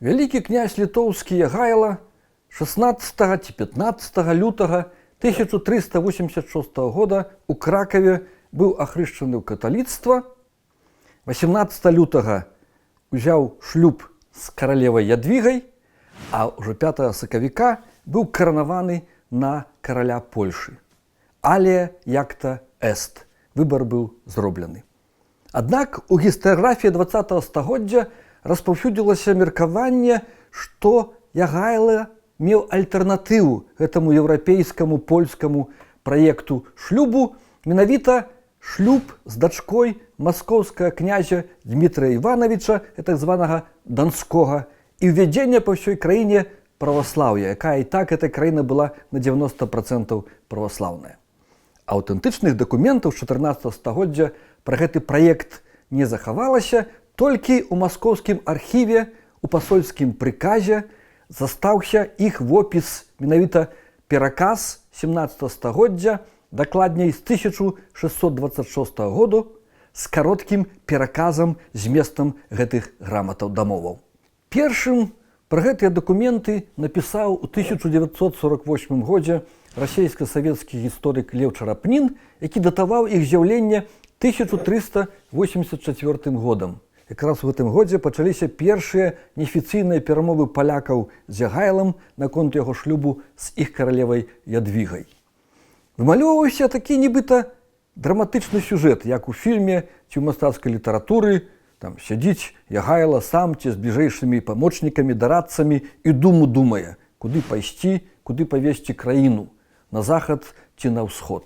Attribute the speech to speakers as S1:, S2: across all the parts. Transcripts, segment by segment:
S1: Вялікі князь літоўскі Ягайла 16 ці 15 лютага 1386 года у Кракаве быў ахрышчаны ў каталіцтва. 18 лютага узяў шлюб з каралевай Ядвігай, а ўжо 5 сакавіка быў каранаваны на караля Польшы. Але як-то эст. Выбар быў зроблены. Аднак у гістарыяграфіі 20 стагоддзя распаўсюдзілася меркаванне, што Ягайла меў альтэрнатыву гэтаму еўрапейскаму польскаму праекту шлюбу, менавіта шлюб з дачкой маскоўскага князя Дмітрыя Івановича, так званага Данскога, і ўвядзенне па ўсёй краіне праваслаўя, якая і так эта краіна была на 90% праваслаўная. Аўтэнтычных дакументаў 14 стагоддзя пра гэты праект не захавалася, толькі ў маскоўскім архіве, у пасольскім прыказе застаўся іх вопіс, менавіта пераказ 17 стагоддзя, дакладней з 1626 году, з кароткім пераказам зместам гэтых граматаў дамоваў. Першым пра гэтыя дакументы напісаў у 1948 годзе расійска-савецкі гісторык Леў Чарапнін, які датаваў іх з'яўленне 1384 годам. Якраз у гэтым годзе пачаліся першыя неафіцыйныя перамовы палякаў з Ягайлам наконт яго шлюбу з іх каралевай Ядвігай. Вымалёўваўся такі нібыта драматычны сюжэт, як у фільме ці ў мастацкай літаратуры. Там сядзіць Ягайла сам ці з бліжэйшымі памочнікамі, дарадцамі і думу думае, куды пайсці, куды павесці краіну, на захад ці на ўсход.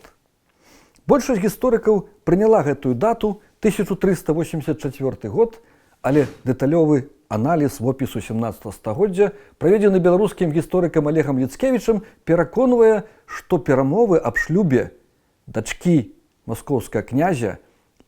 S1: Большасць гісторыкаў прыняла гэтую дату 1384 год, але дэталёвы аналіз вопісу 17 стагоддзя, праведзены беларускім гісторыкам Олегам Ліцкевічам, пераконвае, што перамовы аб шлюбе дачкі маскоўскага князя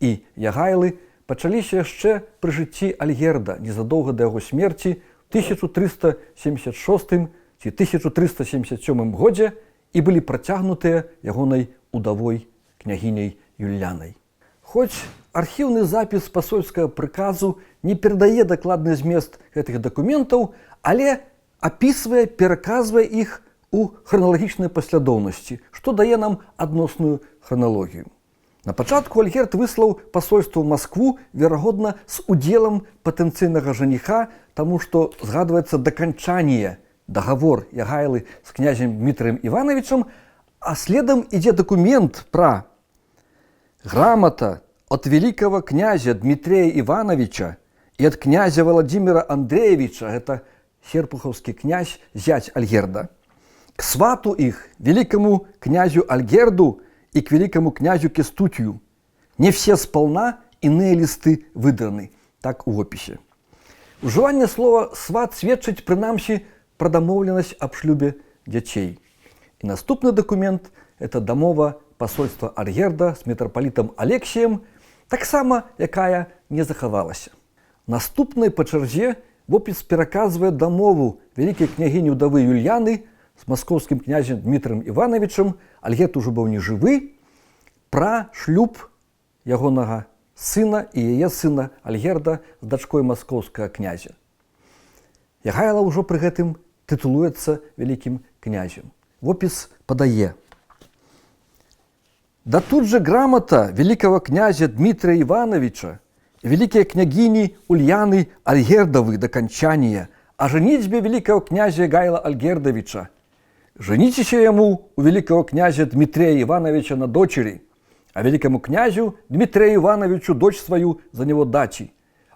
S1: і Ягайлы пачаліся яшчэ пры жыцці Альгерда, незадоўга да яго смерці ў 1376 ці 1377 годзе і былі працягнутыя ягонай удавой княгіняй Юліянай. Хоць архіўны запіс пасольскага прыказу не перадае дакладны змест гэтых дакументаў, але апісвае, пераказвае іх у храналагічнай паслядоўнасці, што дае нам адносную храналогію. На пачатку Альгерд выслаў пасольства ў Маскву, верагодна, з удзелам патэнцыйнага жаніха, таму што згадваецца даканчанне, дагавор Ягайлы з князем Дмітрыем Івановичам, а следам ідзе дакумент пра грамата от великого князя Дмитрия Ивановича и от князя Владимира Андреевича, это серпуховский князь, зять Альгерда, к свату их, великому князю Альгерду и к великому князю Кестутию. Не все сполна, иные листы выдраны. Так у описи. Уживанне слова «сват» сведчыць прынамсі пра дамоўленасць аб шлюбе дзяцей. И наступны документ – это дамова пасольства Альгерда з мітрапалітам Алексіем, таксама якая не захавалася. Наступнай па чарзе вопіс пераказвае дамову вялікай княгіні ўдавы Юліяны з маскоўскім князем Дмітрыем Івановичам, Альгерд ужо быў не жывы, пра шлюб ягонага сына і яе сына Альгерда з дачкой маскоўскага князя. Ягайла ўжо пры гэтым тытулуецца вялікім князем. Вопіс падае: «Да тут же грамота великого князя Дмитрия Ивановича и великой княгини Ульяны Альгердовой до кончания о женитьбе великого князя Гайла Альгердовича. Женитесь ему у великого князя Дмитрия Ивановича на дочери, а великому князю Дмитрию Ивановичу дочь свою за него дачи,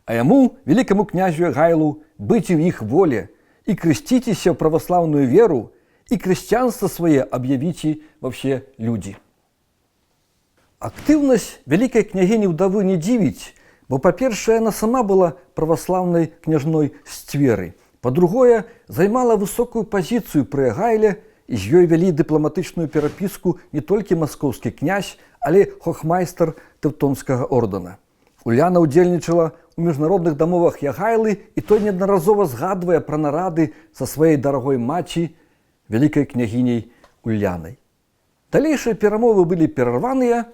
S1: а ему, великому князю Гайлу, быть в их воле, и креститесь в православную веру, и крестьянство свое объявите во все люди». Актыўнасць вялікай княгіні ўдавы не дзівіць, бо, па-першае, яна сама была праваслаўнай княжной з Цверы. Па-другое, займала высокую пазіцыю пры Ягайле, і з ёй вялі дыпламатычную перапіску не толькі маскоўскі князь, але хохмайстар Тэўтонскага ордэна. Уляна ўдзельнічала ў міжнародных дамовах Ягайлы, і той неаднаразова згадвае пра нарады са сваёй дарагой маці, вялікай княгіняй Улянай. Далейшыя перамовы былі перарваныя,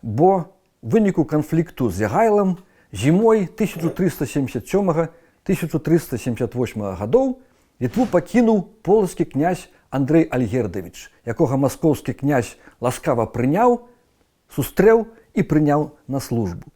S1: бо в выніку канфлікту з Ягайлам зімой 1377-1378 1378 гадоў Літву пакінуў полацкі князь Андрэй Альгердавіч, якога маскоўскі князь ласкава прыняў, сустрэў і прыняў на службу.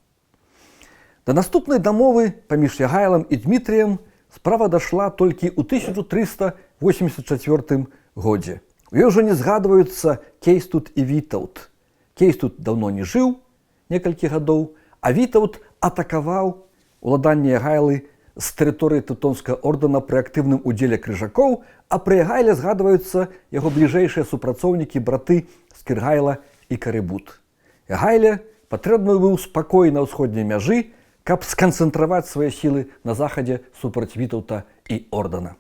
S1: Да наступнай дамовы паміж Ягайлам і Дмітрыем справа дайшла толькі ў 1384 годзе. У ёй ужо не згадваюцца Кейстут і Вітаўт. Кейстут даўно не жыў, некалькі гадоў, а Вітаўт атакаваў уладанне Ягайлы з тэрыторыі Тэўтонскага ордэна пры актыўным удзеле крыжакоў, а пры Ягайле згадваюцца яго бліжэйшыя супрацоўнікі браты Скіргайла і Карыбут. Ягайле патрэбны быў спакой на ўсходняй мяжы, каб сканцэнтраваць свае сілы на захадзе супраць Вітаўта і ордэна.